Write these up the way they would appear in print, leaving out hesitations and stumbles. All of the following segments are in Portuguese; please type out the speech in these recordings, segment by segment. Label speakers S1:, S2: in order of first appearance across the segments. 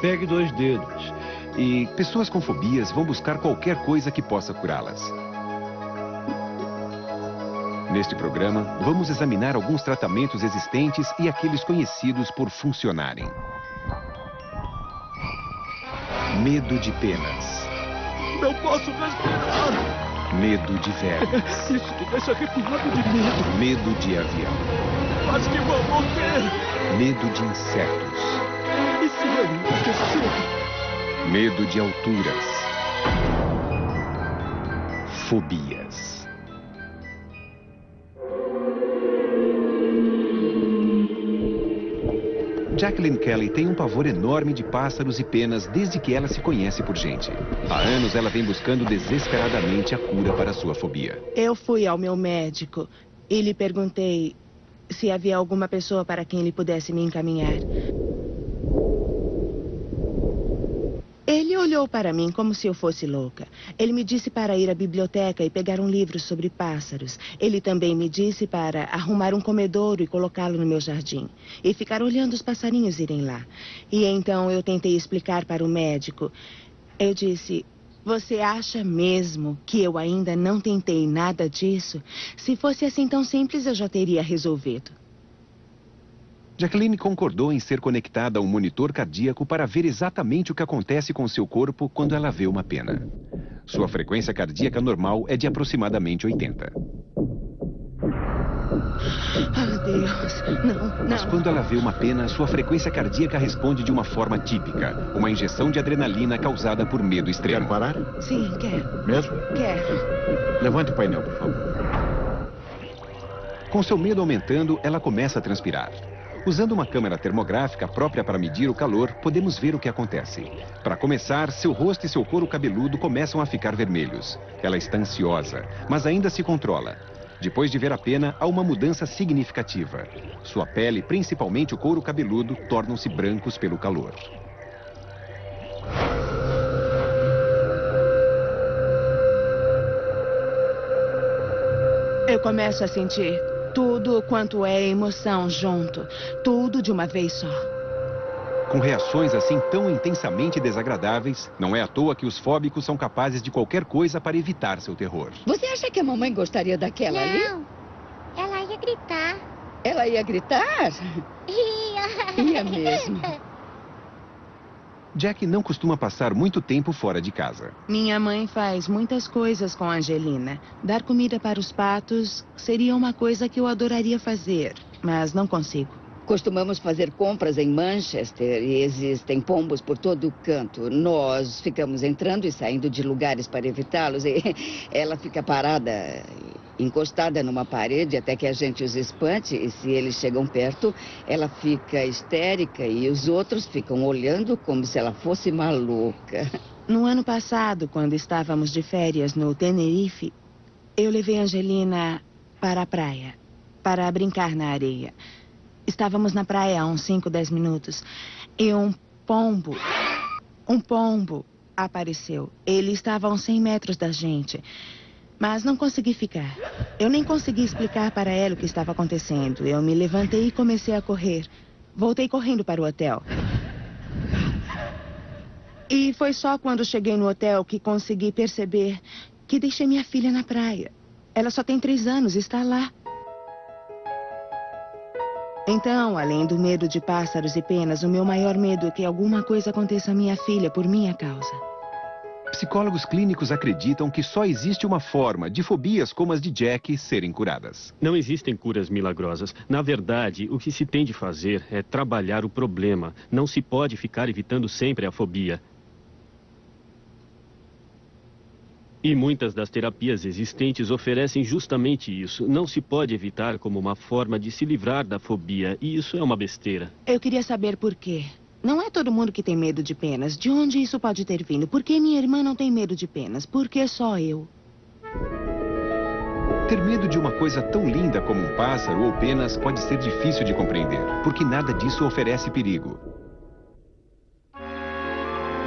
S1: Pegue 2 dedos.
S2: E pessoas com fobias vão buscar qualquer coisa que possa curá-las. Neste programa, vamos examinar alguns tratamentos existentes e aqueles conhecidos por funcionarem. Medo de penas.
S1: Não posso respirar.
S2: Medo de vermes.
S1: Isso me deixa arrepiado de medo.
S2: Medo de avião.
S1: Acho que vou morrer.
S2: Medo de insetos.
S1: E se eu enlouquecer?
S2: Medo de alturas. Fobias. Jacqueline Kelly tem um pavor enorme de pássaros e penas desde que ela se conhece por gente. Há anos ela vem buscando desesperadamente a cura para sua fobia.
S3: Eu fui ao meu médico e lhe perguntei se havia alguma pessoa para quem ele pudesse me encaminhar. Ele olhou para mim como se eu fosse louca. Ele me disse para ir à biblioteca e pegar um livro sobre pássaros. Ele também me disse para arrumar um comedouro e colocá-lo no meu jardim. E ficar olhando os passarinhos irem lá. E então eu tentei explicar para o médico. Eu disse: você acha mesmo que eu ainda não tentei nada disso? Se fosse assim tão simples, eu já teria resolvido.
S2: Jacqueline concordou em ser conectada a um monitor cardíaco para ver exatamente o que acontece com seu corpo quando ela vê uma pena. Sua frequência cardíaca normal é de aproximadamente 80.
S3: Ah, Deus, não.
S2: Mas quando ela vê uma pena, sua frequência cardíaca responde de uma forma típica. Uma injeção de adrenalina causada por medo extremo.
S1: Quer parar?
S3: Sim, quero.
S1: Mesmo?
S3: Quero.
S1: Levante o painel, por favor.
S2: Com seu medo aumentando, ela começa a transpirar. Usando uma câmera termográfica própria para medir o calor, podemos ver o que acontece. Para começar, seu rosto e seu couro cabeludo começam a ficar vermelhos. Ela está ansiosa, mas ainda se controla. Depois de ver a pena, há uma mudança significativa. Sua pele, principalmente o couro cabeludo, tornam-se brancos pelo calor.
S3: Eu começo a sentir tudo quanto é emoção junto. Tudo de uma vez só.
S2: Com reações assim tão intensamente desagradáveis, não é à toa que os fóbicos são capazes de qualquer coisa para evitar seu terror.
S4: Você acha que a mamãe gostaria daquela ali?
S5: Não, ela ia gritar.
S4: Ela ia gritar? Ia mesmo.
S2: Jack não costuma passar muito tempo fora de casa.
S3: Minha mãe faz muitas coisas com a Angelina. Dar comida para os patos seria uma coisa que eu adoraria fazer, mas não consigo.
S4: Costumamos fazer compras em Manchester e existem pombos por todo canto. Nós ficamos entrando e saindo de lugares para evitá-los e ela fica parada, encostada numa parede até que a gente os espante. E se eles chegam perto, ela fica histérica e os outros ficam olhando como se ela fosse maluca.
S3: No ano passado, quando estávamos de férias no Tenerife, eu levei a Angelina para a praia, para brincar na areia. Estávamos na praia há uns 5, 10 minutos e um pombo apareceu. Ele estava a uns 100 metros da gente, mas não consegui ficar. Eu nem consegui explicar para ela o que estava acontecendo. Eu me levantei e comecei a correr. Voltei correndo para o hotel. E foi só quando cheguei no hotel que consegui perceber que deixei minha filha na praia. Ela só tem 3 anos e está lá. Então, além do medo de pássaros e penas, o meu maior medo é que alguma coisa aconteça à minha filha por minha causa.
S2: Psicólogos clínicos acreditam que só existe uma forma de fobias como as de Jack serem curadas.
S6: Não existem curas milagrosas. Na verdade, o que se tem de fazer é trabalhar o problema. Não se pode ficar evitando sempre a fobia. E muitas das terapias existentes oferecem justamente isso. Não se pode evitar como uma forma de se livrar da fobia. E isso é uma besteira.
S3: Eu queria saber por quê. Não é todo mundo que tem medo de penas. De onde isso pode ter vindo? Por que minha irmã não tem medo de penas? Por que só eu?
S2: Ter medo de uma coisa tão linda como um pássaro ou penas pode ser difícil de compreender, porque nada disso oferece perigo.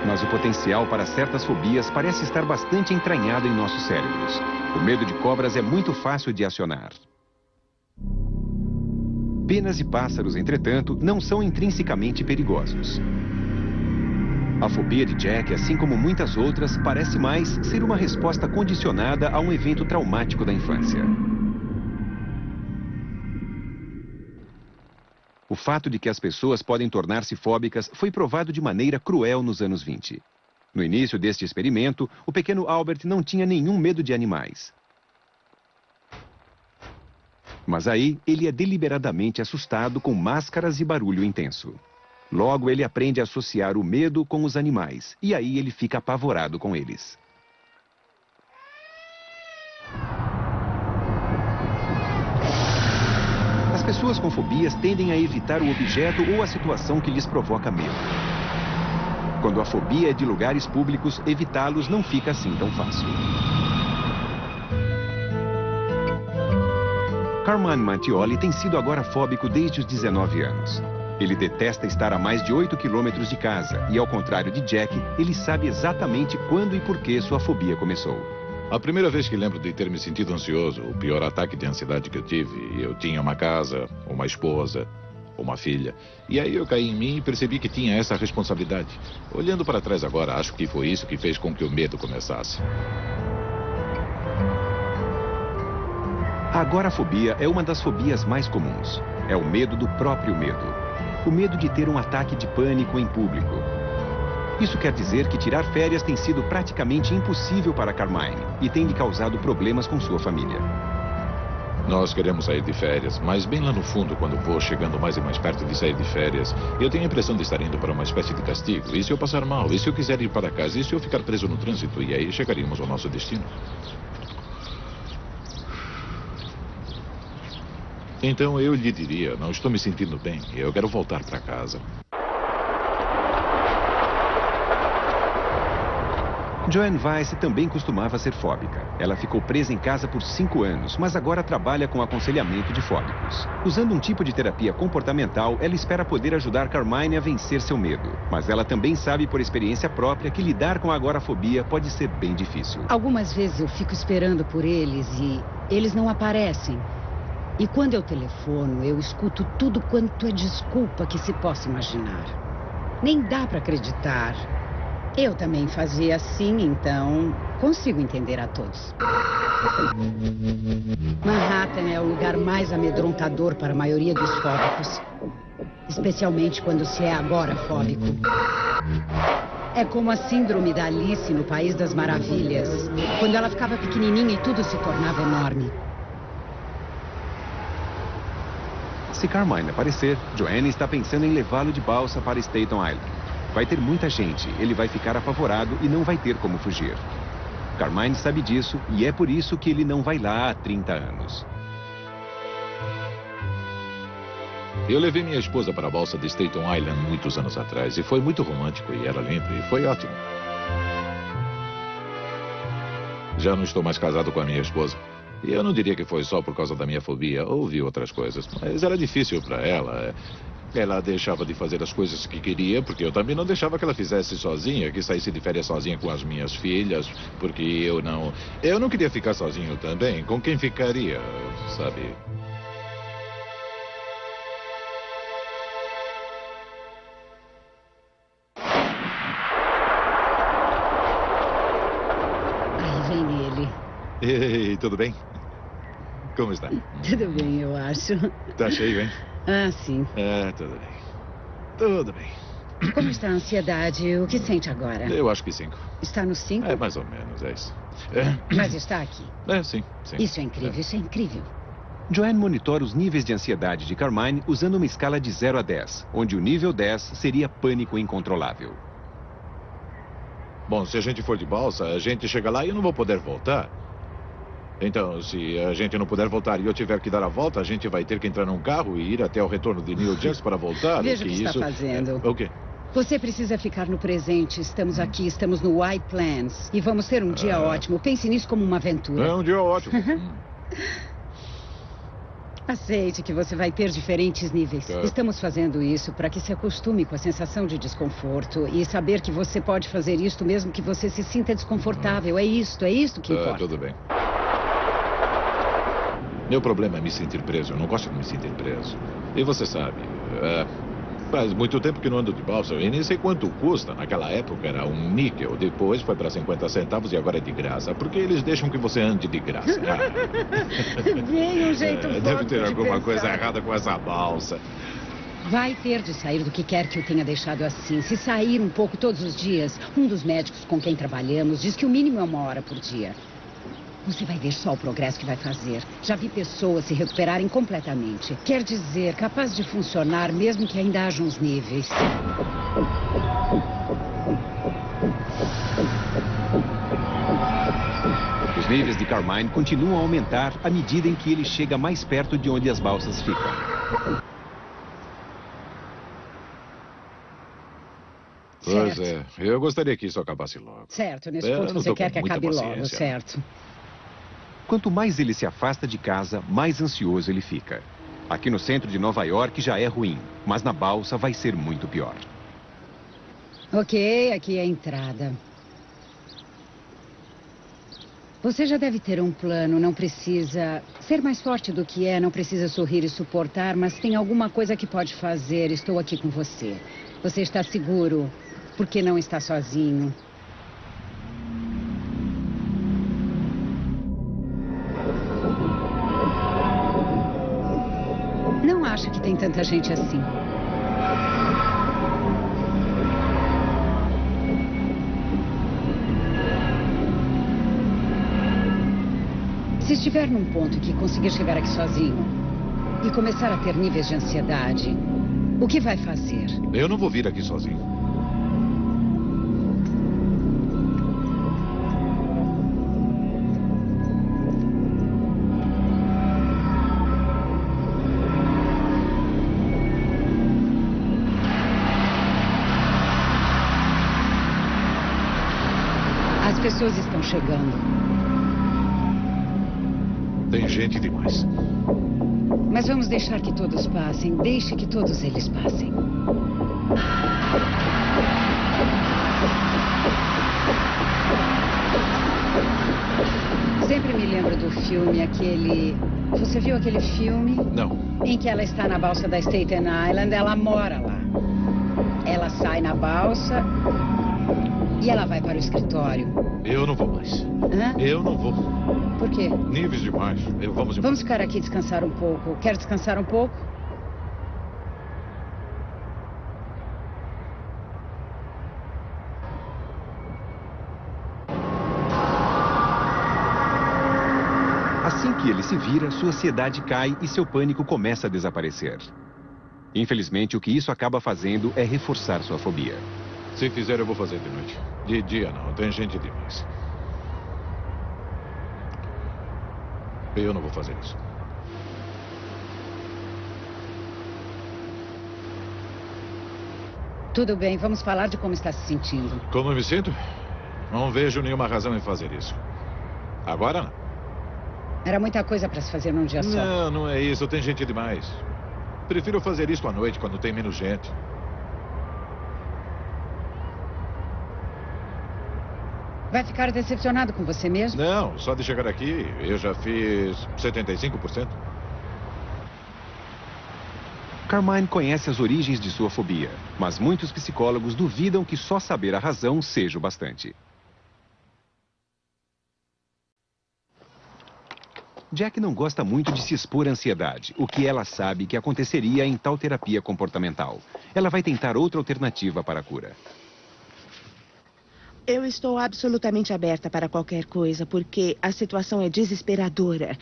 S2: Mas o potencial para certas fobias parece estar bastante entranhado em nossos cérebros. O medo de cobras é muito fácil de acionar. Penas e pássaros, entretanto, não são intrinsecamente perigosos. A fobia de Jack, assim como muitas outras, parece mais ser uma resposta condicionada a um evento traumático da infância. O fato de que as pessoas podem tornar-se fóbicas foi provado de maneira cruel nos anos 20. No início deste experimento, o pequeno Albert não tinha nenhum medo de animais. Mas aí, ele é deliberadamente assustado com máscaras e barulho intenso. Logo, ele aprende a associar o medo com os animais, e aí ele fica apavorado com eles. As pessoas com fobias tendem a evitar o objeto ou a situação que lhes provoca medo. Quando a fobia é de lugares públicos, evitá-los não fica assim tão fácil. Carmine Mattioli tem sido agorafóbico desde os 19 anos. Ele detesta estar a mais de 8 quilômetros de casa e, ao contrário de Jack, ele sabe exatamente quando e por que sua fobia começou.
S7: A primeira vez que lembro de ter me sentido ansioso, o pior ataque de ansiedade que eu tive, eu tinha uma casa, uma esposa, uma filha. E aí eu caí em mim e percebi que tinha essa responsabilidade. Olhando para trás agora, acho que foi isso que fez com que o medo começasse.
S2: A agorafobia é uma das fobias mais comuns. É o medo do próprio medo. O medo de ter um ataque de pânico em público. Isso quer dizer que tirar férias tem sido praticamente impossível para Carmine e tem lhe causado problemas com sua família.
S7: Nós queremos sair de férias, mas bem lá no fundo, quando vou chegando mais e mais perto de sair de férias, eu tenho a impressão de estar indo para uma espécie de castigo. E se eu passar mal? E se eu quiser ir para casa? E se eu ficar preso no trânsito? E aí chegaríamos ao nosso destino. Então eu lhe diria, não estou me sentindo bem, eu quero voltar para casa.
S2: Joanne Weiss também costumava ser fóbica. Ela ficou presa em casa por 5 anos, mas agora trabalha com aconselhamento de fóbicos. Usando um tipo de terapia comportamental, ela espera poder ajudar Carmine a vencer seu medo. Mas ela também sabe por experiência própria que lidar com a agorafobia pode ser bem difícil.
S8: Algumas vezes eu fico esperando por eles e eles não aparecem. E quando eu telefono, eu escuto tudo quanto é desculpa que se possa imaginar. Nem dá para acreditar. Eu também fazia assim, então consigo entender a todos. Manhattan é o lugar mais amedrontador para a maioria dos fóbicos. Especialmente quando se é agorafóbico. É como a síndrome da Alice no País das Maravilhas. Quando ela ficava pequenininha e tudo se tornava enorme.
S2: Se Carmine aparecer, Joanne está pensando em levá-lo de balsa para Staten Island. Vai ter muita gente, ele vai ficar apavorado e não vai ter como fugir. Carmine sabe disso e é por isso que ele não vai lá há 30 anos.
S7: Eu levei minha esposa para a balsa de Staten Island muitos anos atrás e foi muito romântico e era lindo e foi ótimo. Já não estou mais casado com a minha esposa. E eu não diria que foi só por causa da minha fobia, ouvi outras coisas, mas era difícil para ela. Ela deixava de fazer as coisas que queria, porque eu também não deixava que ela fizesse sozinha, que saísse de férias sozinha com as minhas filhas, porque eu não queria ficar sozinho também. Com quem ficaria, sabe?
S8: Aí vem ele.
S7: Ei, tudo bem? Como está?
S8: Tudo bem, eu acho.
S7: Tá cheio, hein?
S8: Ah, sim.
S7: Tudo bem. Tudo bem.
S8: Como está a ansiedade? O que sente agora?
S7: Eu acho que 5.
S8: Está no 5?
S7: É, mais ou menos, é isso.
S8: Mas está aqui.
S7: Sim.
S8: Isso é incrível, isso é incrível.
S2: Joanne monitora os níveis de ansiedade de Carmine usando uma escala de 0 a 10, onde o nível 10 seria pânico incontrolável.
S7: Bom, se a gente for de balsa, a gente chega lá e eu não vou poder voltar. Então, se a gente não puder voltar e eu tiver que dar a volta, a gente vai ter que entrar num carro e ir até o retorno de New Jersey para voltar.
S8: Veja o que está fazendo.
S7: O quê?
S8: Você precisa ficar no presente. Estamos aqui, estamos no Y Plans. E vamos ter um dia ótimo. Pense nisso como uma aventura.
S7: É um dia ótimo.
S8: Aceite que você vai ter diferentes níveis. Estamos fazendo isso para que se acostume com a sensação de desconforto e saber que você pode fazer isto mesmo que você se sinta desconfortável. É isto que importa.
S7: Tudo bem. Meu problema é me sentir preso. Eu não gosto de me sentir preso. E você sabe, Faz muito tempo que não ando de balsa. Eu nem sei quanto custa. Naquela época era um níquel. Depois foi para 50 centavos e agora é de graça. Porque eles deixam que você ande de graça.
S8: Bem, um jeito
S7: Deve
S8: forte
S7: ter
S8: de
S7: alguma
S8: pensar.
S7: coisa errada com essa balsa.
S8: Vai ter de sair do que quer que o tenha deixado assim. Se sair um pouco todos os dias, um dos médicos com quem trabalhamos diz que o mínimo é 1 hora por dia. Você vai ver só o progresso que vai fazer. Já vi pessoas se recuperarem completamente. Quer dizer, capaz de funcionar mesmo que ainda haja uns níveis.
S2: Os níveis de Carmine continuam a aumentar à medida em que ele chega mais perto de onde as balsas ficam.
S7: Pois
S8: Certo.
S7: é. Eu gostaria que isso acabasse logo.
S8: Certo, nesse
S7: Eu
S8: ponto
S7: não
S8: você
S7: tô
S8: quer
S7: com
S8: que
S7: muita
S8: acabe logo,
S7: paciência.
S8: certo?
S2: Quanto mais ele se afasta de casa, mais ansioso ele fica. Aqui no centro de Nova York já é ruim, mas na balsa vai ser muito pior.
S8: Ok, aqui é a entrada. Você já deve ter um plano, não precisa ser mais forte do que é, não precisa sorrir e suportar, mas tem alguma coisa que pode fazer. Estou aqui com você. Você está seguro, porque não está sozinho. Não acha que tem tanta gente assim. Se estiver num ponto que conseguir chegar aqui sozinho e começar a ter níveis de ansiedade, o que vai fazer?
S7: Eu não vou vir aqui sozinho.
S8: As pessoas estão chegando.
S7: Tem gente demais.
S8: Mas vamos deixar que todos passem. Deixe que todos eles passem. Sempre me lembro do filme, aquele... Você viu aquele filme?
S7: Não.
S8: Em que ela está na balsa da Staten Island, ela mora lá. Ela sai na balsa e ela vai para o escritório.
S7: Eu não vou mais.
S8: Hã?
S7: Eu não vou.
S8: Por quê?
S7: Níveis demais. Vamos embora.
S8: Vamos ficar aqui e descansar um pouco. Quer descansar um pouco?
S2: Assim que ele se vira, sua ansiedade cai e seu pânico começa a desaparecer. Infelizmente, o que isso acaba fazendo é reforçar sua fobia.
S7: Se fizer, eu vou fazer de noite. De dia, não. Tem gente demais. Eu não vou fazer isso.
S8: Tudo bem, vamos falar de como está se sentindo.
S7: Como eu me sinto? Não vejo nenhuma razão em fazer isso. Agora não.
S8: Era muita coisa para se fazer num dia só.
S7: Não, não é isso. Tem gente demais. Prefiro fazer isso à noite, quando tem menos gente.
S8: Vai ficar decepcionado com você mesmo?
S7: Não, só de chegar aqui, eu já fiz 75%.
S2: Carmine conhece as origens de sua fobia, mas muitos psicólogos duvidam que só saber a razão seja o bastante. Jack não gosta muito de se expor à ansiedade, o que ela sabe que aconteceria em tal terapia comportamental. Ela vai tentar outra alternativa para a cura.
S3: Eu estou absolutamente aberta para qualquer coisa, porque a situação é desesperadora.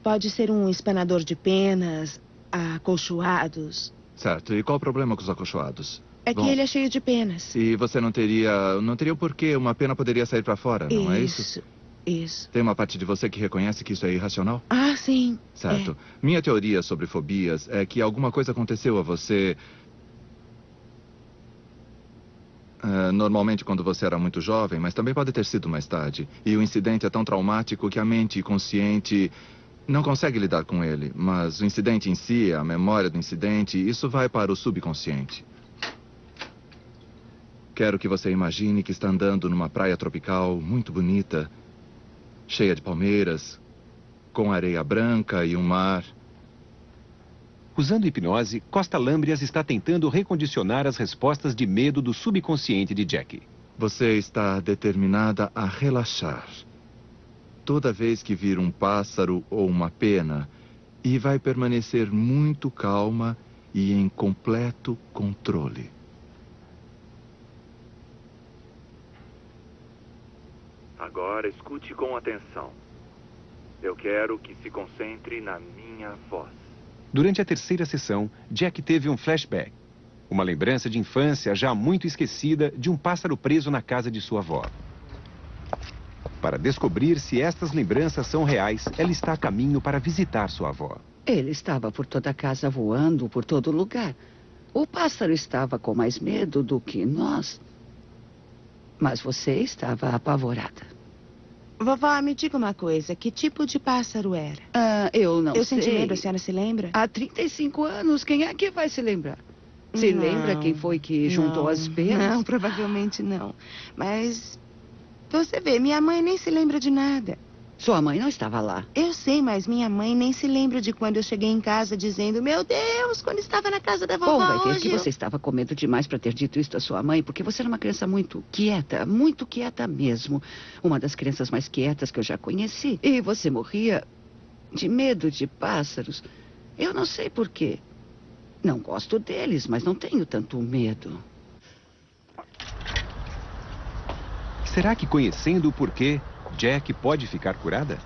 S3: Pode ser um espanador de penas, acolchoados.
S9: Certo. E qual o problema com os acolchoados?
S3: É que ele é cheio de penas.
S9: E você não teria o porquê. Uma pena poderia sair pra fora, não é isso?
S3: Isso.
S9: Tem uma parte de você que reconhece que isso é irracional?
S3: Ah, sim.
S9: Certo. Minha teoria sobre fobias é que alguma coisa aconteceu a você... normalmente quando você era muito jovem, mas também pode ter sido mais tarde. E o incidente é tão traumático que a mente consciente não consegue lidar com ele. Mas o incidente em si, a memória do incidente, isso vai para o subconsciente. Quero que você imagine que está andando numa praia tropical muito bonita, cheia de palmeiras, com areia branca e um mar.
S2: Usando hipnose, Costa Lâmbrias está tentando recondicionar as respostas de medo do subconsciente de Jack.
S9: Você está determinada a relaxar. Toda vez que vir um pássaro ou uma pena, e vai permanecer muito calma e em completo controle.
S10: Agora escute com atenção. Eu quero que se concentre na minha voz.
S2: Durante a terceira sessão, Jack teve um flashback. Uma lembrança de infância já muito esquecida de um pássaro preso na casa de sua avó. Para descobrir se estas lembranças são reais, ela está a caminho para visitar sua avó.
S11: Ele estava por toda a casa voando, por todo lugar. O pássaro estava com mais medo do que nós. Mas você estava apavorada.
S3: Vovó, me diga uma coisa. Que tipo de pássaro era?
S11: Eu não sei.
S3: Eu senti medo, a senhora se lembra?
S11: Há 35 anos, quem é que vai se lembrar? Se lembra quem foi que juntou as penas?
S3: Não, provavelmente não. Mas você vê, minha mãe nem se lembra de nada.
S11: Sua mãe não estava lá.
S3: Eu sei, mas minha mãe nem se lembra de quando eu cheguei em casa dizendo: meu Deus, quando estava na casa da vovó.
S11: Bom, vai ver
S3: hoje
S11: que você estava com medo demais para ter dito isso à sua mãe, porque você era uma criança muito quieta mesmo. Uma das crianças mais quietas que eu já conheci. E você morria de medo de pássaros. Eu não sei por quê. Não gosto deles, mas não tenho tanto medo.
S2: Será que conhecendo o porquê, Jack pode ficar curada?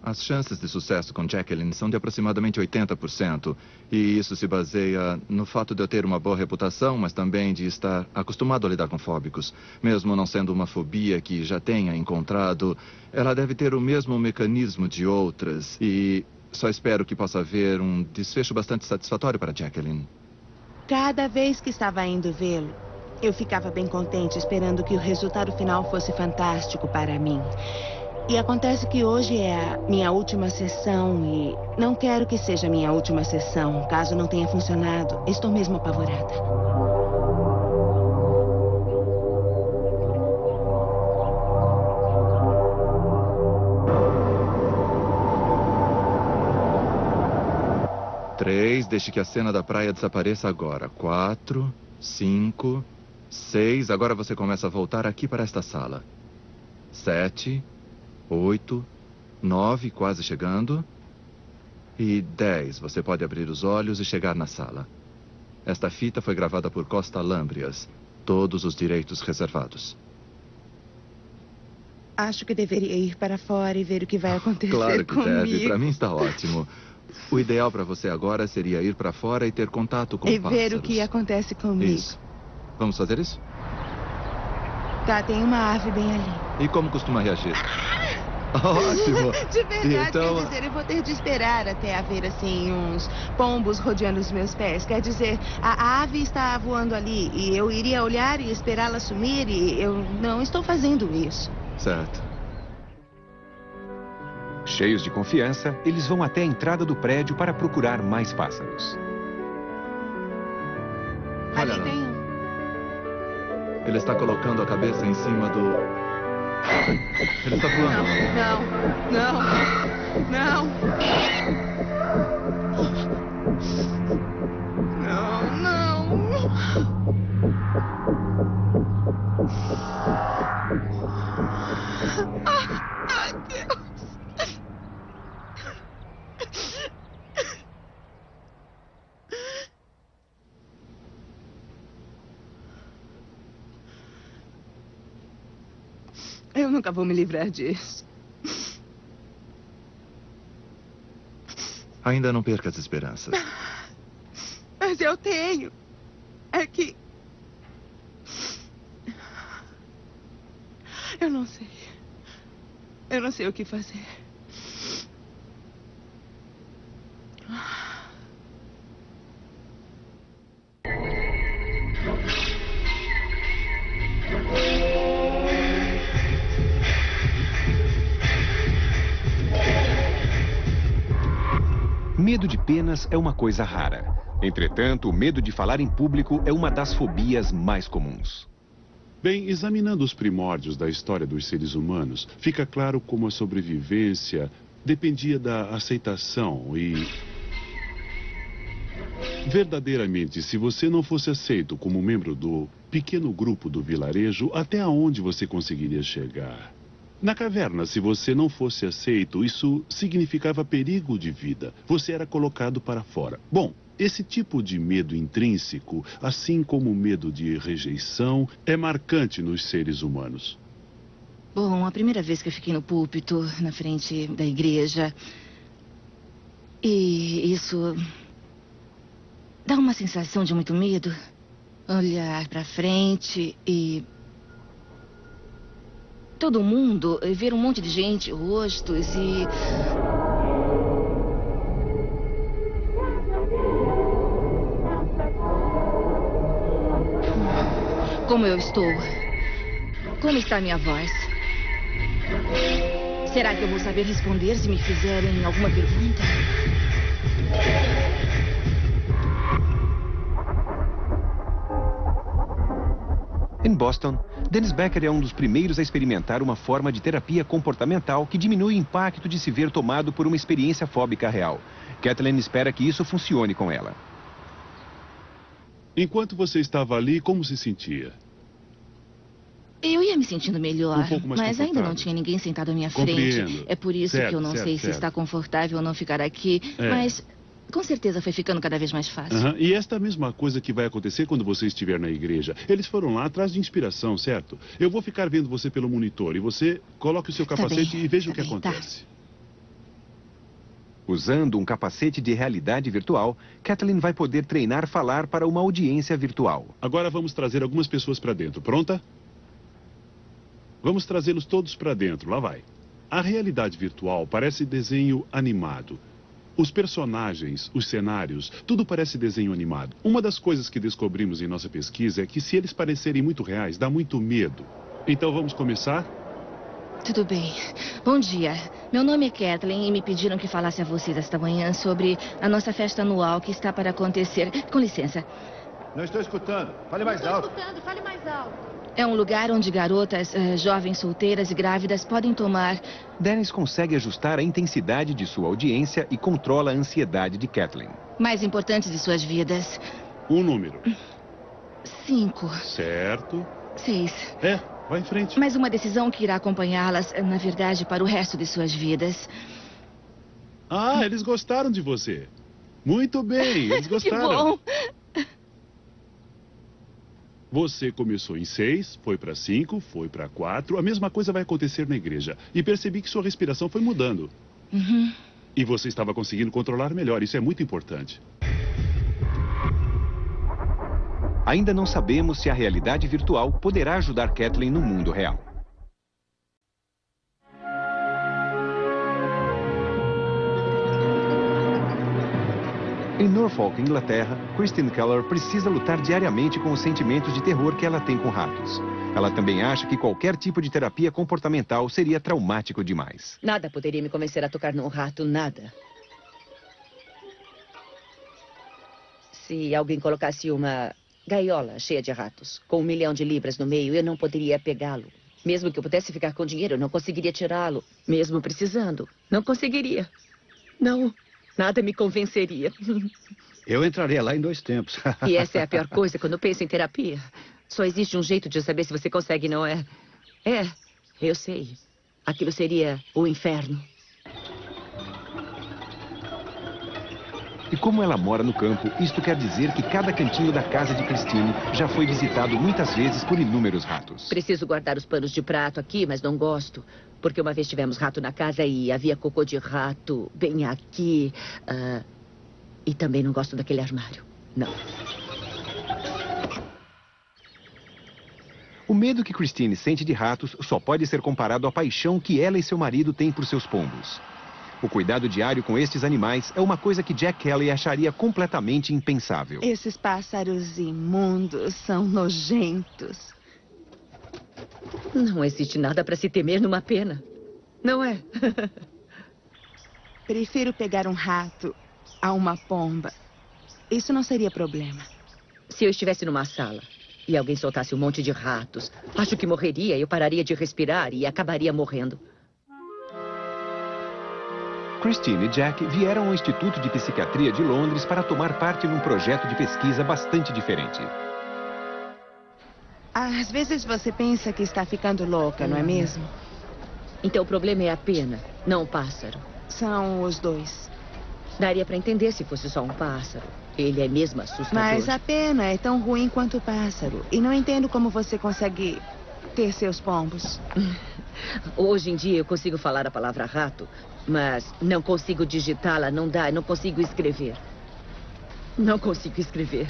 S9: As chances de sucesso com Jacqueline são de aproximadamente 80%. E isso se baseia no fato de eu ter uma boa reputação, mas também de estar acostumado a lidar com fóbicos. Mesmo não sendo uma fobia que já tenha encontrado, ela deve ter o mesmo mecanismo de outras. E só espero que possa haver um desfecho bastante satisfatório para Jacqueline.
S3: Cada vez que estava indo vê-lo, eu ficava bem contente, esperando que o resultado final fosse fantástico para mim. E acontece que hoje é a minha última sessão e não quero que seja a minha última sessão, caso não tenha funcionado. Estou mesmo apavorada.
S9: Deixe que a cena da praia desapareça agora. 4, 5, 6. Agora você começa a voltar aqui para esta sala. 7, 8, 9, quase chegando. E 10. Você pode abrir os olhos e chegar na sala. Esta fita foi gravada por Costa Lâmbrias. Todos os direitos reservados.
S3: Acho que deveria ir para fora e ver o que vai acontecer
S9: Claro que
S3: comigo.
S9: deve. Para mim está ótimo. O ideal para você agora seria ir para fora e ter contato com pássaros.
S3: E ver o que acontece comigo.
S9: Isso. Vamos fazer isso?
S3: Tá, tem uma ave bem ali.
S9: E como costuma reagir? Ótimo.
S3: De verdade,
S9: então...
S3: quer dizer, eu vou ter de esperar até haver, assim, uns pombos rodeando os meus pés. Quer dizer, a ave está voando ali e eu iria olhar e esperá-la sumir e eu não estou fazendo isso.
S9: Certo.
S2: Cheios de confiança, eles vão até a entrada do prédio para procurar mais pássaros.
S9: Olha
S3: Ali
S9: lá.
S3: tem um.
S9: Ele está colocando a cabeça em cima do... Ele está voando.
S3: Ai, Deus. Eu nunca vou me livrar disso.
S9: Ainda não perca as esperanças.
S3: Mas eu tenho. É que... Eu não sei. Eu não sei o que fazer.
S2: Medo de penas é uma coisa rara. Entretanto, o medo de falar em público é uma das fobias mais comuns.
S12: Bem, examinando os primórdios da história dos seres humanos, fica claro como a sobrevivência dependia da aceitação e... Verdadeiramente, se você não fosse aceito como membro do pequeno grupo do vilarejo, até onde você conseguiria chegar? Na caverna, se você não fosse aceito, isso significava perigo de vida. Você era colocado para fora. Bom, esse tipo de medo intrínseco, assim como o medo de rejeição, é marcante nos seres humanos.
S13: Bom, a primeira vez que eu fiquei no púlpito, na frente da igreja, e isso dá uma sensação de muito medo. Olhar pra frente e... todo mundo, ver um monte de gente, rostos e... Como eu estou? Como está a minha voz? Será que eu vou saber responder se me fizerem alguma pergunta?
S2: Em Boston, Dennis Becker é um dos primeiros a experimentar uma forma de terapia comportamental que diminui o impacto de se ver tomado por uma experiência fóbica real. Kathleen espera que isso funcione com ela.
S12: Enquanto você estava ali, como se sentia?
S13: Eu ia me sentindo melhor,
S12: Um pouco mais
S13: mas ainda não
S12: confortável.
S13: tinha ninguém sentado à minha
S12: Compreendo.
S13: frente. É por isso
S12: Certo,
S13: que eu não
S12: certo,
S13: sei se
S12: certo.
S13: está confortável ou não ficar aqui,
S12: É.
S13: mas com certeza foi ficando cada vez mais fácil.
S12: Aham. E esta mesma coisa que vai acontecer quando você estiver na igreja. Eles foram lá atrás de inspiração, certo? Eu vou ficar vendo você pelo monitor e você coloque o seu capacete
S13: bem,
S12: e veja o que
S13: tá bem,
S12: acontece.
S2: Usando um capacete de realidade virtual, Kathleen vai poder treinar falar para uma audiência virtual.
S12: Agora vamos trazer algumas pessoas para dentro. Pronta? Vamos trazê-los todos para dentro. Lá vai. A realidade virtual parece desenho animado. Os personagens, os cenários, tudo parece desenho animado. Uma das coisas que descobrimos em nossa pesquisa é que se eles parecerem muito reais, dá muito medo. Então vamos começar?
S13: Tudo bem. Bom dia. Meu nome é Kathleen e me pediram que falasse a vocês esta manhã sobre a nossa festa anual que está para acontecer. Com licença.
S14: Não estou escutando. Fale mais alto.
S5: Fale mais alto.
S13: É um lugar onde garotas, jovens solteiras e grávidas podem tomar...
S2: Dennis consegue ajustar a intensidade de sua audiência e controla a ansiedade de Kathleen.
S13: mais importantes de suas vidas.
S12: Um número.
S13: 5.
S12: Certo.
S13: 6.
S12: É, vá em frente.
S13: Mas uma decisão que irá acompanhá-las, na verdade, para o resto de suas vidas.
S12: Ah, eles gostaram de você. Muito bem, eles gostaram.
S13: Que bom.
S12: Você começou em 6, foi para 5, foi para 4. A mesma coisa vai acontecer na igreja. E percebi que sua respiração foi mudando.
S13: Uhum.
S12: E você estava conseguindo controlar melhor. Isso é muito importante.
S2: Ainda não sabemos se a realidade virtual poderá ajudar Kathleen no mundo real. Em Norfolk, Inglaterra, Christine Keller precisa lutar diariamente com os sentimentos de terror que ela tem com ratos. Ela também acha que qualquer tipo de terapia comportamental seria traumático demais.
S15: Nada poderia me convencer a tocar num rato, nada. Se alguém colocasse uma gaiola cheia de ratos, com 1 milhão de libras no meio, eu não poderia pegá-lo. Mesmo que eu pudesse ficar com dinheiro, eu não conseguiria tirá-lo. Mesmo precisando, não conseguiria. Não. Nada me convenceria.
S16: Eu entraria lá em 2 tempos.
S15: E essa é a pior coisa quando penso em terapia. Só existe um jeito de saber se você consegue, não é? É, eu sei. Aquilo seria o inferno.
S2: E como ela mora no campo, isto quer dizer que cada cantinho da casa de Christine já foi visitado muitas vezes por inúmeros ratos.
S15: Preciso guardar os panos de prato aqui, mas não gosto. Porque uma vez tivemos rato na casa e havia cocô de rato bem aqui. E também não gosto daquele armário. Não.
S2: O medo que Christine sente de ratos só pode ser comparado à paixão que ela e seu marido têm por seus pombos. O cuidado diário com estes animais é uma coisa que Jack Kelly acharia completamente impensável.
S3: Esses pássaros imundos são nojentos.
S15: Não existe nada para se temer numa pena. Não é?
S3: Prefiro pegar um rato a uma pomba. Isso não seria problema.
S15: Se eu estivesse numa sala e alguém soltasse um monte de ratos, acho que morreria, eu pararia de respirar e acabaria morrendo.
S2: Christine e Jack vieram ao Instituto de Psiquiatria de Londres para tomar parte num projeto de pesquisa bastante diferente.
S3: Às vezes você pensa que está ficando louca, não é mesmo?
S15: Então o problema é a pena, não o pássaro.
S3: São os dois.
S15: Daria para entender se fosse só um pássaro. Ele é mesmo assustador.
S3: Mas a pena é tão ruim quanto o pássaro. E não entendo como você consegue ter seus pombos.
S15: Hoje em dia eu consigo falar a palavra rato, mas não consigo digitá-la, não dá, não consigo escrever. Não consigo escrever.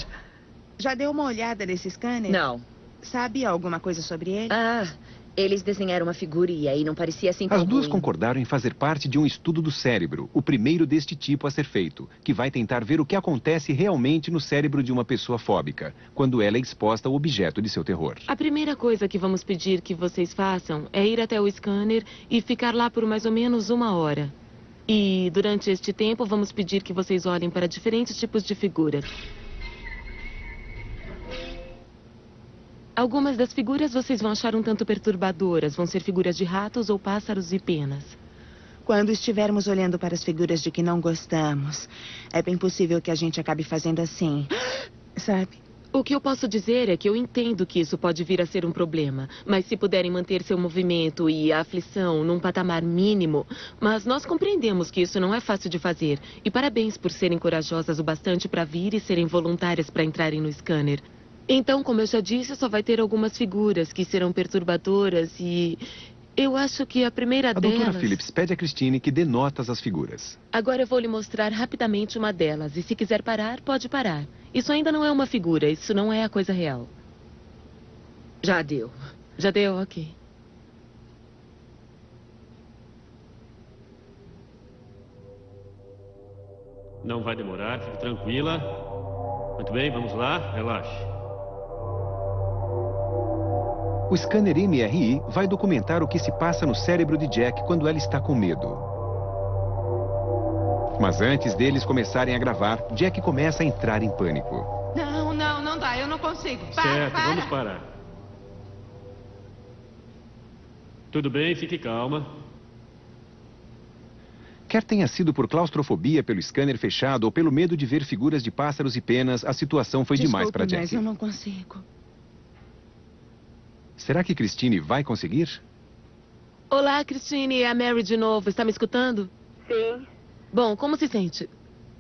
S3: Já deu uma olhada nesse scanner?
S15: Não.
S3: Sabe alguma coisa sobre ele?
S15: Eles desenharam uma figurinha e não parecia assim tão
S2: As duas
S15: ruim.
S2: concordaram em fazer parte de um estudo do cérebro, o primeiro deste tipo a ser feito, que vai tentar ver o que acontece realmente no cérebro de uma pessoa fóbica, quando ela é exposta ao objeto de seu terror.
S17: A primeira coisa que vamos pedir que vocês façam é ir até o scanner e ficar lá por mais ou menos 1 hora. E durante este tempo vamos pedir que vocês olhem para diferentes tipos de figuras. Algumas das figuras vocês vão achar um tanto perturbadoras. Vão ser figuras de ratos ou pássaros e penas.
S3: Quando estivermos olhando para as figuras de que não gostamos, é bem possível que a gente acabe fazendo assim, sabe?
S17: O que eu posso dizer é que eu entendo que isso pode vir a ser um problema. Mas se puderem manter seu movimento e a aflição num patamar mínimo... Mas nós compreendemos que isso não é fácil de fazer. E parabéns por serem corajosas o bastante para vir e serem voluntárias para entrarem no scanner. Então, como eu já disse, só vai ter algumas figuras que serão perturbadoras e... Eu acho que a primeira delas...
S2: A doutora Phillips pede a Christine que dê notas às figuras.
S17: Agora eu vou lhe mostrar rapidamente uma delas. E se quiser parar, pode parar. Isso ainda não é uma figura. Isso não é a coisa real.
S15: Já deu.
S17: Já deu? Ok.
S6: Não vai demorar, fique tranquila. Muito bem, vamos lá. Relaxe.
S2: O scanner MRI vai documentar o que se passa no cérebro de Jack quando ela está com medo. Mas antes deles começarem a gravar, Jack começa a entrar em pânico.
S18: Não dá, eu não consigo.
S6: Certo, vamos parar. Tudo bem, fique calma.
S2: Quer tenha sido por claustrofobia pelo scanner fechado ou pelo medo de ver figuras de pássaros e penas, a situação foi demais para Jack.
S3: Mas eu não consigo.
S2: Será que Christine vai conseguir?
S17: Olá, Christine. É a Mary de novo. Está me escutando?
S19: Sim.
S17: Bom, como se sente?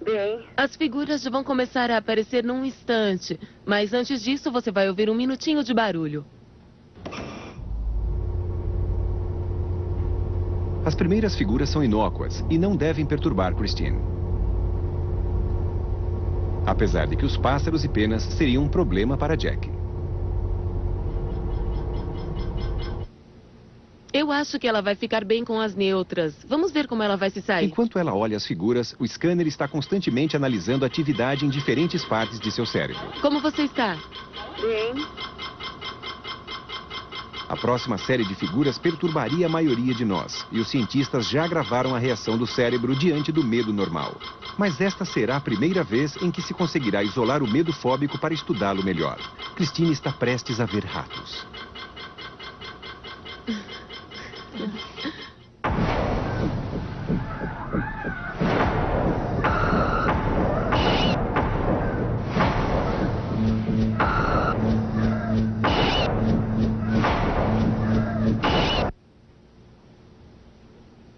S19: Bem.
S17: As figuras vão começar a aparecer num instante. Mas antes disso, você vai ouvir um minutinho de barulho.
S2: As primeiras figuras são inócuas e não devem perturbar Christine. Apesar de que os pássaros e penas seriam um problema para Jack.
S17: Eu acho que ela vai ficar bem com as neutras. Vamos ver como ela vai se sair.
S2: Enquanto ela olha as figuras, o scanner está constantemente analisando a atividade em diferentes partes de seu cérebro.
S17: Como você está?
S19: Bem.
S2: A próxima série de figuras perturbaria a maioria de nós, e os cientistas já gravaram a reação do cérebro diante do medo normal. Mas esta será a primeira vez em que se conseguirá isolar o medo fóbico para estudá-lo melhor. Christine está prestes a ver ratos.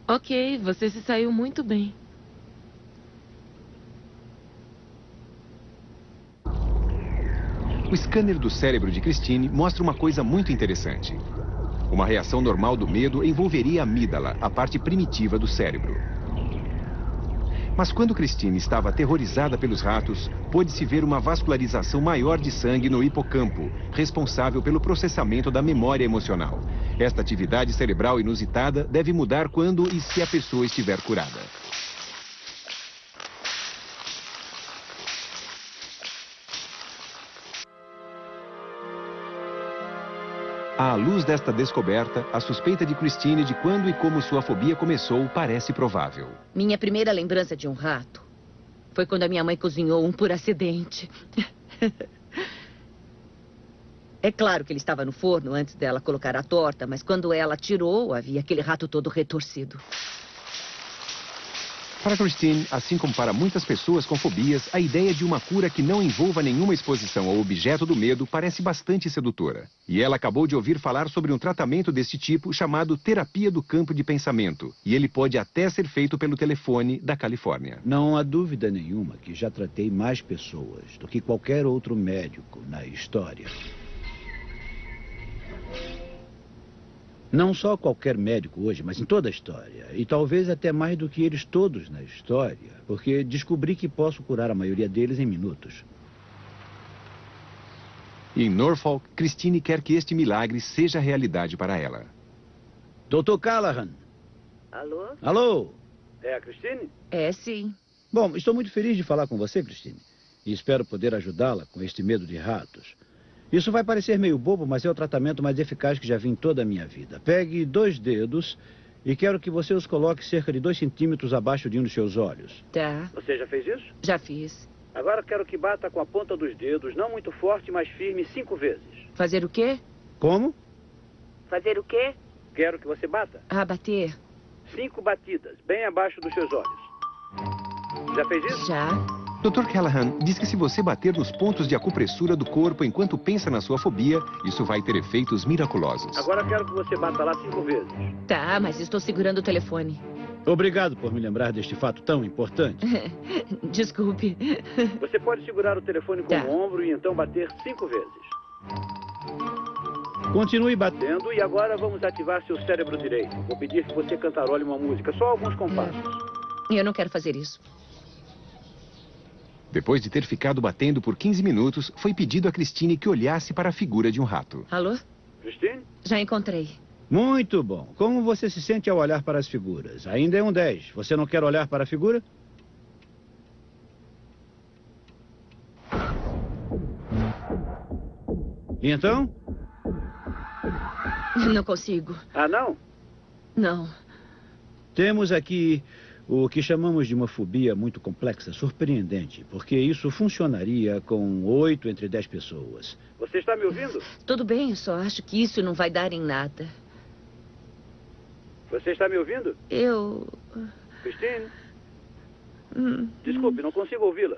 S17: Ok, você se saiu muito bem.
S2: O scanner do cérebro de Christine mostra uma coisa muito interessante. Uma reação normal do medo envolveria a amígdala, a parte primitiva do cérebro. Mas quando Christine estava aterrorizada pelos ratos, pôde-se ver uma vascularização maior de sangue no hipocampo, responsável pelo processamento da memória emocional. Esta atividade cerebral inusitada deve mudar quando e se a pessoa estiver curada. À luz desta descoberta, a suspeita de Christine de quando e como sua fobia começou parece provável.
S15: Minha primeira lembrança de um rato foi quando a minha mãe cozinhou um por acidente. É claro que ele estava no forno antes dela colocar a torta, mas quando ela tirou, havia aquele rato todo retorcido.
S2: Para Christine, assim como para muitas pessoas com fobias, a ideia de uma cura que não envolva nenhuma exposição ao objeto do medo parece bastante sedutora. E ela acabou de ouvir falar sobre um tratamento deste tipo chamado terapia do campo de pensamento. E ele pode até ser feito pelo telefone da Califórnia.
S16: Não há dúvida nenhuma que já tratei mais pessoas do que qualquer outro médico na história. Não só qualquer médico hoje, mas em toda a história. E talvez até mais do que eles todos na história, porque descobri que posso curar a maioria deles em minutos.
S2: Em Norfolk, Christine quer que este milagre seja realidade para ela.
S16: Dr. Callahan.
S19: Alô?
S16: Alô?
S14: É a Christine?
S13: É, sim.
S16: Bom, estou muito feliz de falar com você, Christine. E espero poder ajudá-la com este medo de ratos. Isso vai parecer meio bobo, mas é o tratamento mais eficaz que já vi em toda a minha vida. Pegue 2 dedos e quero que você os coloque cerca de 2 centímetros abaixo de um dos seus olhos.
S13: Tá.
S14: Você já fez isso?
S13: Já fiz.
S14: Agora quero que bata com a ponta dos dedos, não muito forte, mas firme 5 vezes.
S13: Fazer o quê?
S16: Como?
S19: Fazer o quê?
S14: Quero que você bata.
S13: Ah, bater.
S14: 5 batidas, bem abaixo dos seus olhos. Já fez isso?
S13: Já.
S2: Dr. Callahan diz que se você bater nos pontos de acupressura do corpo enquanto pensa na sua fobia, isso vai ter efeitos miraculosos.
S14: Agora quero que você bata lá 5 vezes.
S13: Tá, mas estou segurando o telefone.
S16: Obrigado por me lembrar deste fato tão importante.
S13: Desculpe.
S14: Você pode segurar o telefone com o ombro e então bater 5 vezes.
S16: Continue batendo
S14: e agora vamos ativar seu cérebro direito. Vou pedir que você cantarole uma música, só alguns compassos.
S13: Eu não quero fazer isso.
S2: Depois de ter ficado batendo por 15 minutos, foi pedido a Christine que olhasse para a figura de um rato.
S13: Alô?
S14: Christine?
S13: Já encontrei.
S16: Muito bom. Como você se sente ao olhar para as figuras? Ainda é um 10. Você não quer olhar para a figura? E então?
S13: Não consigo.
S14: Ah, não?
S13: Não.
S16: Temos aqui o que chamamos de uma fobia muito complexa, surpreendente, porque isso funcionaria com 8 entre 10 pessoas.
S14: Você está me ouvindo?
S13: Tudo bem, eu só acho que isso não vai dar em nada.
S14: Você está me ouvindo?
S13: Eu...
S14: Christine? Desculpe, não consigo ouvi-la.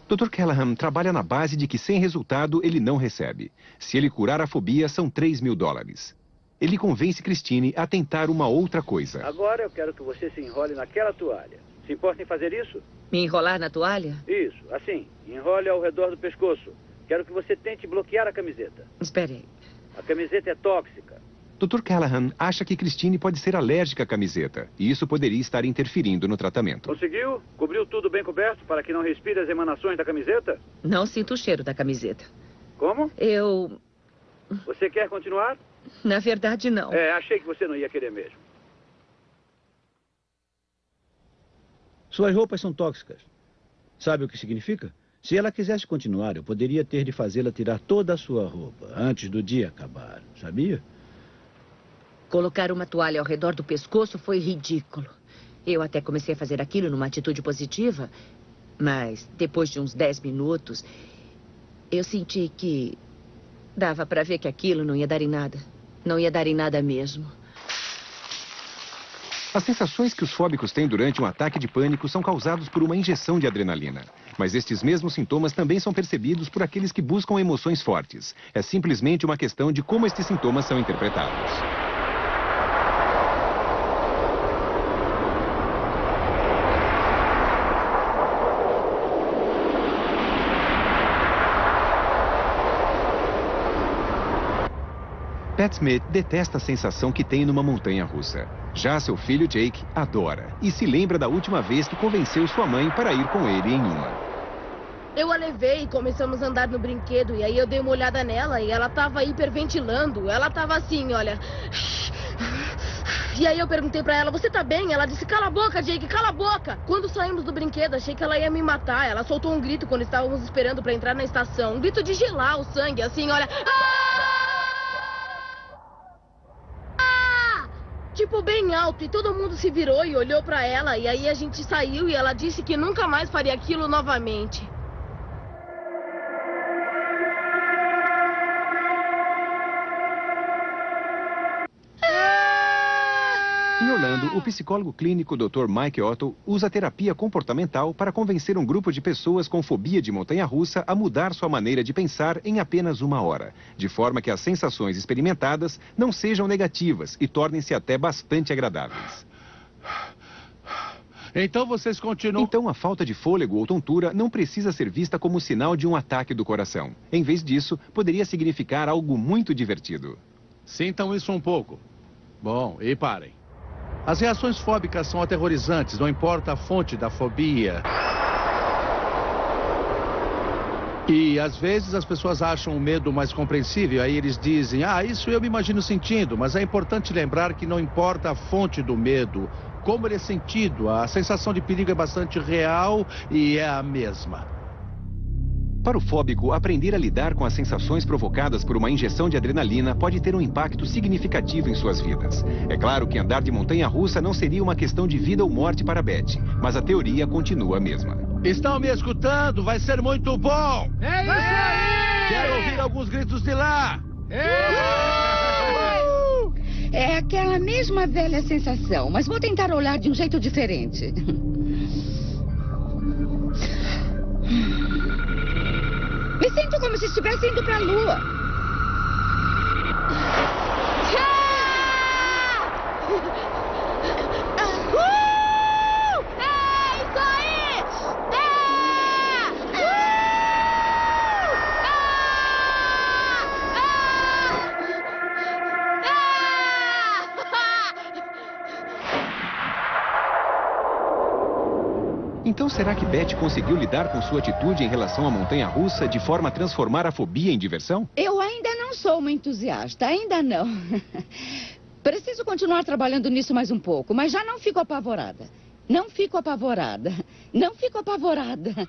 S2: Dr. Callahan trabalha na base de que sem resultado ele não recebe. Se ele curar a fobia, são $3.000. Ele convence Christine a tentar uma outra coisa.
S14: Agora eu quero que você se enrole naquela toalha. Se importa em fazer isso?
S13: Me enrolar na toalha?
S14: Isso, assim. Enrole ao redor do pescoço. Quero que você tente bloquear a camiseta.
S13: Espere aí.
S14: A camiseta é tóxica.
S2: Dr. Callahan acha que Christine pode ser alérgica à camiseta. E isso poderia estar interferindo no tratamento.
S14: Conseguiu? Cobriu tudo bem coberto para que não respire as emanações da camiseta?
S13: Não sinto o cheiro da camiseta.
S14: Como?
S13: Você
S14: quer continuar?
S13: Na verdade, não.
S14: Achei que você não ia querer mesmo.
S16: Suas roupas são tóxicas. Sabe o que significa? Se ela quisesse continuar, eu poderia ter de fazê-la tirar toda a sua roupa antes do dia acabar, sabia?
S13: Colocar uma toalha ao redor do pescoço foi ridículo. Eu até comecei a fazer aquilo numa atitude positiva, mas depois de uns 10 minutos, eu senti que dava para ver que aquilo não ia dar em nada. Não ia dar em nada mesmo.
S2: As sensações que os fóbicos têm durante um ataque de pânico são causados por uma injeção de adrenalina. Mas estes mesmos sintomas também são percebidos por aqueles que buscam emoções fortes. É simplesmente uma questão de como estes sintomas são interpretados. Pat Smith detesta a sensação que tem numa montanha-russa. Já seu filho Jake adora e se lembra da última vez que convenceu sua mãe para ir com ele em uma.
S20: Eu a levei e começamos a andar no brinquedo e aí eu dei uma olhada nela e ela tava hiperventilando. Ela tava assim, olha... E aí eu perguntei pra ela, você tá bem? Ela disse, cala a boca, Jake, cala a boca. Quando saímos do brinquedo, achei que ela ia me matar. Ela soltou um grito quando estávamos esperando pra entrar na estação. Um grito de gelar o sangue, assim, olha... Tipo, bem alto, e todo mundo se virou e olhou pra ela, e aí a gente saiu e ela disse que nunca mais faria aquilo novamente.
S2: Em Orlando, o psicólogo clínico Dr. Mike Otto usa terapia comportamental para convencer um grupo de pessoas com fobia de montanha-russa a mudar sua maneira de pensar em apenas 1 hora, de forma que as sensações experimentadas não sejam negativas e tornem-se até bastante agradáveis.
S21: Então vocês continuam...
S2: Então a falta de fôlego ou tontura não precisa ser vista como sinal de um ataque do coração. Em vez disso, poderia significar algo muito divertido.
S21: Sintam isso um pouco. Bom, e parem. As reações fóbicas são aterrorizantes, não importa a fonte da fobia. E às vezes as pessoas acham o medo mais compreensível, aí eles dizem, isso eu me imagino sentindo, mas é importante lembrar que não importa a fonte do medo, como ele é sentido, a sensação de perigo é bastante real e é a mesma.
S2: Para o fóbico, aprender a lidar com as sensações provocadas por uma injeção de adrenalina pode ter um impacto significativo em suas vidas. É claro que andar de montanha-russa não seria uma questão de vida ou morte para Beth, mas a teoria continua a mesma.
S21: Estão me escutando? Vai ser muito bom!
S1: É isso aí!
S21: Quero ouvir alguns gritos de lá!
S4: É aquela mesma velha sensação, mas vou tentar olhar de um jeito diferente. Me sinto como se estivesse indo para a Lua.
S1: É isso aí!
S2: Então será que Beth conseguiu lidar com sua atitude em relação à montanha-russa de forma a transformar a fobia em diversão?
S4: Eu ainda não sou uma entusiasta, ainda não. Preciso continuar trabalhando nisso mais um pouco, mas já não fico apavorada. Não fico apavorada. Não fico apavorada.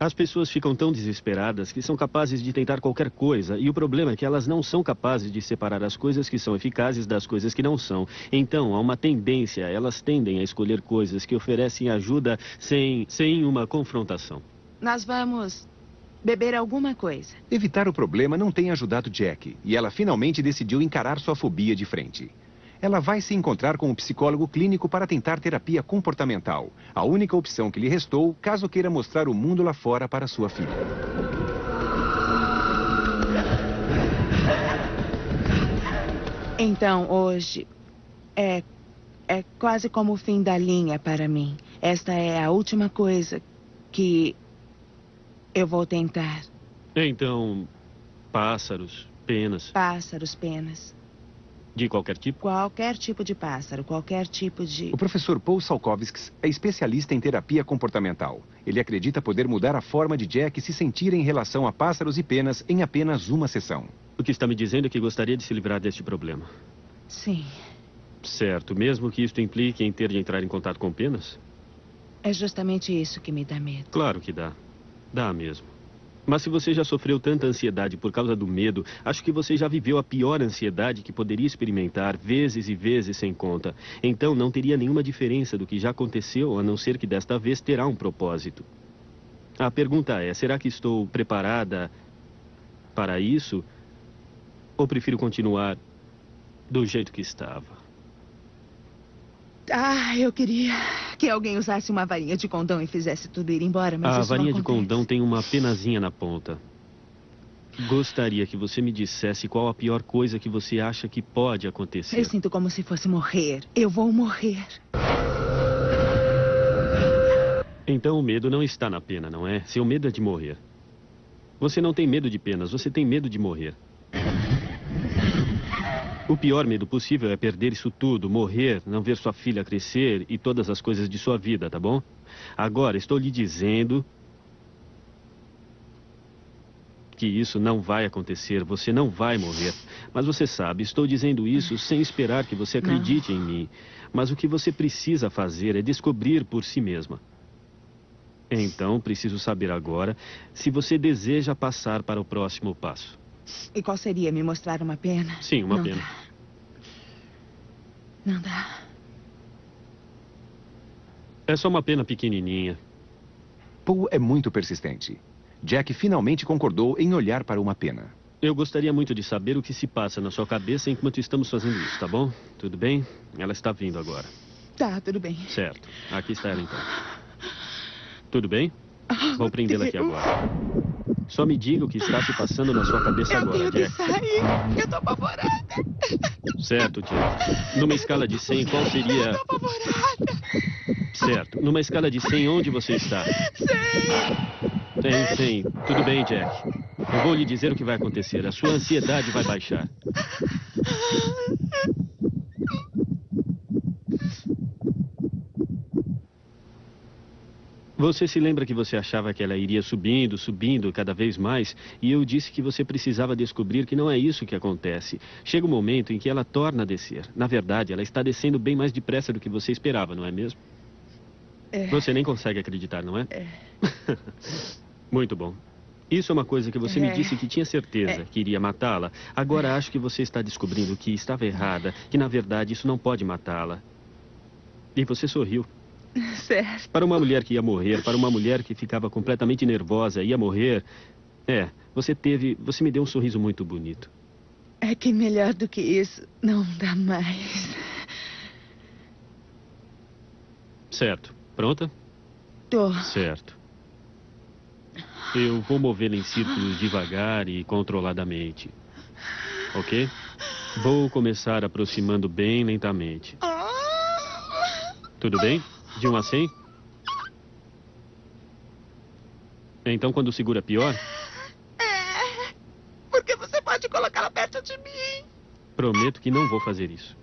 S6: As pessoas ficam tão desesperadas que são capazes de tentar qualquer coisa, e o problema é que elas não são capazes de separar as coisas que são eficazes das coisas que não são. Então, há uma tendência, elas tendem a escolher coisas que oferecem ajuda sem uma confrontação.
S3: Nós vamos beber alguma coisa.
S2: Evitar o problema não tem ajudado Jack, e ela finalmente decidiu encarar sua fobia de frente. Ela vai se encontrar com um psicólogo clínico para tentar terapia comportamental. A única opção que lhe restou, caso queira mostrar o mundo lá fora para sua filha.
S3: Então, hoje é quase como o fim da linha para mim. Esta é a última coisa que eu vou tentar.
S6: Então, pássaros, penas.
S3: Pássaros, penas.
S6: De qualquer tipo?
S3: Qualquer tipo de pássaro, qualquer tipo de...
S2: O professor Paul Salkovskis é especialista em terapia comportamental. Ele acredita poder mudar a forma de Jack se sentir em relação a pássaros e penas em apenas uma sessão.
S6: O que está me dizendo é que gostaria de se livrar deste problema.
S3: Sim.
S6: Certo, mesmo que isto implique em ter de entrar em contato com penas?
S3: É justamente isso que me dá medo.
S6: Claro que dá. Dá mesmo. Mas se você já sofreu tanta ansiedade por causa do medo, acho que você já viveu a pior ansiedade que poderia experimentar vezes e vezes sem conta. Então não teria nenhuma diferença do que já aconteceu, a não ser que desta vez terá um propósito. A pergunta é, será que estou preparada para isso? Ou prefiro continuar do jeito que estava?
S3: Eu queria que alguém usasse uma varinha de condão e fizesse tudo ir embora, mas
S6: a
S3: isso não
S6: varinha de
S3: acontece.
S6: condão tem uma penazinha na ponta. Gostaria que você me dissesse qual a pior coisa que você acha que pode acontecer.
S3: Eu sinto como se fosse morrer. Eu vou morrer.
S6: Então o medo não está na pena, não é? Seu medo é de morrer. Você não tem medo de penas, você tem medo de morrer. O pior medo possível é perder isso tudo, morrer, não ver sua filha crescer e todas as coisas de sua vida, tá bom? Agora, estou lhe dizendo que isso não vai acontecer, você não vai morrer. Mas você sabe, estou dizendo isso sem esperar que você acredite em mim. Mas o que você precisa fazer é descobrir por si mesma. Então, preciso saber agora se você deseja passar para o próximo passo.
S3: E qual seria? Me mostrar uma pena?
S6: Sim, uma
S3: Não
S6: pena.
S3: dá. Não dá.
S6: É só uma pena pequenininha.
S2: Paul é muito persistente. Jack finalmente concordou em olhar para uma pena.
S6: Eu gostaria muito de saber o que se passa na sua cabeça enquanto estamos fazendo isso, tá bom? Tudo bem? Ela está vindo agora.
S3: Tá, tudo bem.
S6: Certo. Aqui está ela, então. Tudo bem? Vou prendê-la aqui agora. Só me diga o que está se passando na sua cabeça agora,
S3: Eu tenho
S6: Jack.
S3: que sair. Eu tô apavorada.
S6: Certo, Jack. Numa escala de 100, qual seria...
S3: Eu tô apavorada.
S6: Certo. Numa escala de 100, onde você está? 100. Tudo bem, Jack. Eu vou lhe dizer o que vai acontecer. A sua ansiedade vai baixar. Você se lembra que você achava que ela iria subindo, subindo cada vez mais? E eu disse que você precisava descobrir que não é isso que acontece. Chega um momento em que ela torna a descer. Na verdade, ela está descendo bem mais depressa do que você esperava, não é mesmo?
S3: É.
S6: Você nem consegue acreditar, não é? É. Muito bom. Isso é uma coisa que você me disse que tinha certeza que iria matá-la. Agora acho que você está descobrindo que estava errada, que na verdade isso não pode matá-la. E você sorriu.
S3: Certo.
S6: Para uma mulher que ia morrer, para uma mulher que ficava completamente nervosa, ia morrer. Você me deu um sorriso muito bonito.
S3: É que melhor do que isso não dá mais.
S6: Certo. Pronta?
S3: Tô.
S6: Certo. Eu vou movê-la em círculos devagar e controladamente. Ok? Vou começar aproximando bem lentamente. Tudo bem? De 1 a 100? Então, quando segura, pior?
S3: Porque você pode colocá-la perto de mim.
S6: Prometo que não vou fazer isso.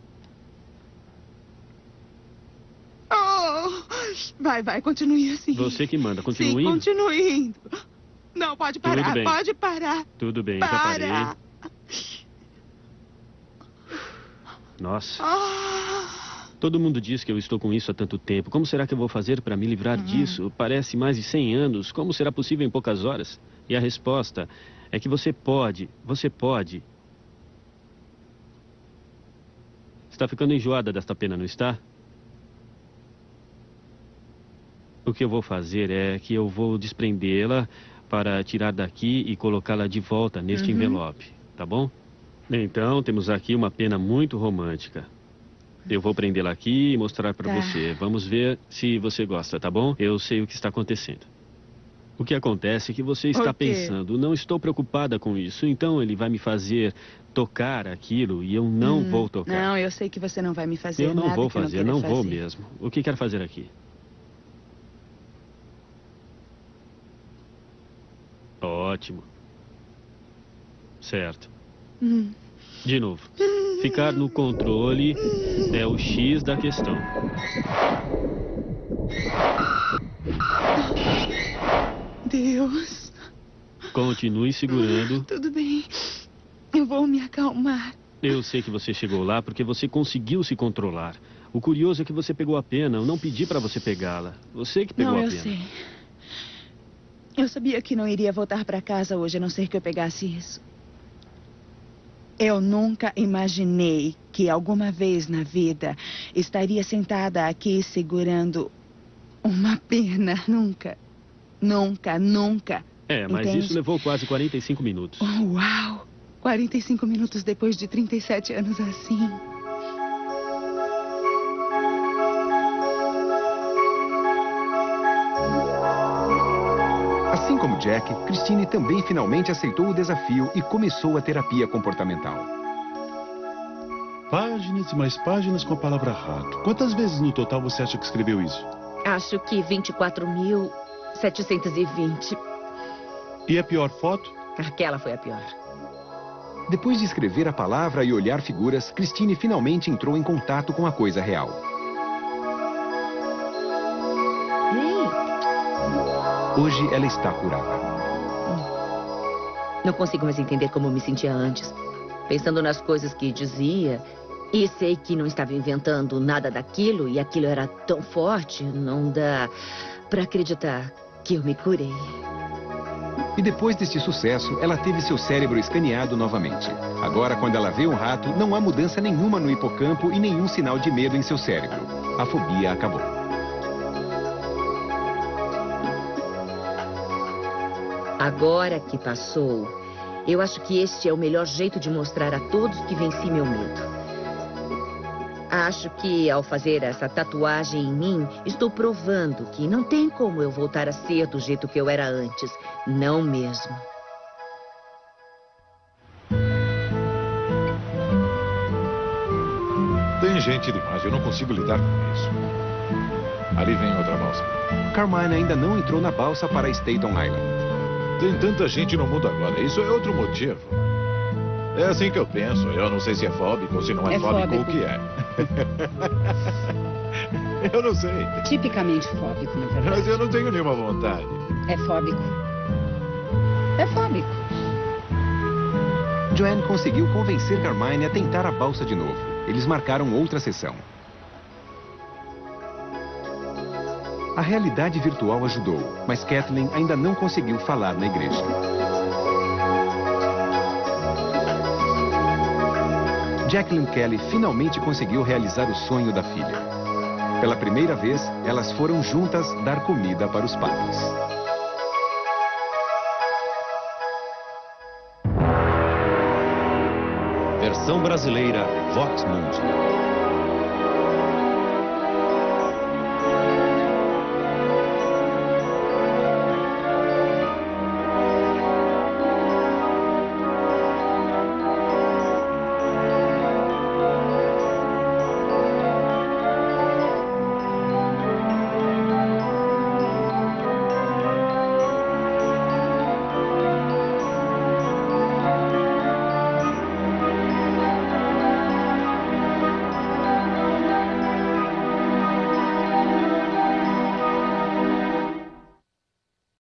S3: Vai, continue assim.
S6: Você que manda, continue
S3: Sim,
S6: indo?
S3: continue indo. Não, pode parar,
S6: Tudo bem.
S3: pode parar.
S6: Tudo bem, já parei. Nossa. Todo mundo diz que eu estou com isso há tanto tempo. Como será que eu vou fazer para me livrar disso? Parece mais de 100 anos. Como será possível em poucas horas? E a resposta é que você pode. Você pode. Está ficando enjoada desta pena, não está? O que eu vou fazer é que eu vou desprendê-la para tirar daqui e colocá-la de volta neste envelope, tá bom? Então, temos aqui uma pena muito romântica. Eu vou prendê-la aqui e mostrar para você. Vamos ver se você gosta, tá bom? Eu sei o que está acontecendo. O que acontece é que você está pensando, não estou preocupada com isso, então ele vai me fazer tocar aquilo e eu não vou tocar.
S3: Não, eu sei que você não vai me fazer
S6: eu não
S3: nada
S6: vou
S3: que eu
S6: fazer,
S3: não
S6: não
S3: queira
S6: vou
S3: fazer.
S6: mesmo. O que quer fazer aqui? Ótimo. Certo. De novo. Ficar no controle é o X da questão.
S3: Deus.
S6: Continue segurando.
S3: Tudo bem. Eu vou me acalmar.
S6: Eu sei que você chegou lá porque você conseguiu se controlar. O curioso é que você pegou a pena. Eu não pedi para você pegá-la. Você que pegou a pena.
S3: Eu sei. Eu sabia que não iria voltar para casa hoje, a não ser que eu pegasse isso. Eu nunca imaginei que alguma vez na vida estaria sentada aqui segurando uma pena. Nunca. Nunca, nunca.
S6: Mas
S3: Entende?
S6: isso levou quase 45 minutos.
S3: Uau! 45 minutos depois de 37 anos assim.
S2: Assim como Jack, Christine também finalmente aceitou o desafio e começou a terapia comportamental.
S12: Páginas e mais páginas com a palavra rato. Quantas vezes no total você acha que escreveu isso?
S13: Acho que 24.720.
S12: E a pior foto?
S13: Aquela foi a pior.
S2: Depois de escrever a palavra e olhar figuras, Christine finalmente entrou em contato com a coisa real. Hoje ela está curada.
S13: Não consigo mais entender como me sentia antes. Pensando nas coisas que dizia. E sei que não estava inventando nada daquilo. E aquilo era tão forte. Não dá para acreditar que eu me curei.
S2: E depois deste sucesso, ela teve seu cérebro escaneado novamente. Agora, quando ela vê um rato, não há mudança nenhuma no hipocampo e nenhum sinal de medo em seu cérebro. A fobia acabou.
S13: Agora que passou, Eu acho que este é o melhor jeito de mostrar a todos que venci meu medo. Acho que, ao fazer essa tatuagem em mim, estou provando que não tem como eu voltar a ser do jeito que eu era antes. Não mesmo.
S7: Tem gente demais, eu não consigo lidar com isso. Ali vem outra balsa.
S2: Carmine ainda não entrou na balsa para Staten Island.
S7: Tem tanta gente no mundo agora, isso é outro motivo. É assim que eu penso. Eu não sei se é fóbico ou se não é fóbico, o que é. Eu não sei.
S11: Tipicamente fóbico, na verdade.
S7: Mas eu não tenho nenhuma vontade.
S11: É fóbico. É fóbico.
S2: Joanne conseguiu convencer Carmine a tentar a balsa de novo. Eles marcaram outra sessão. A realidade virtual ajudou, mas Kathleen ainda não conseguiu falar na igreja. Jacqueline Kelly finalmente conseguiu realizar o sonho da filha. Pela primeira vez, elas foram juntas dar comida para os patos.
S8: Versão brasileira, Vox Mundi.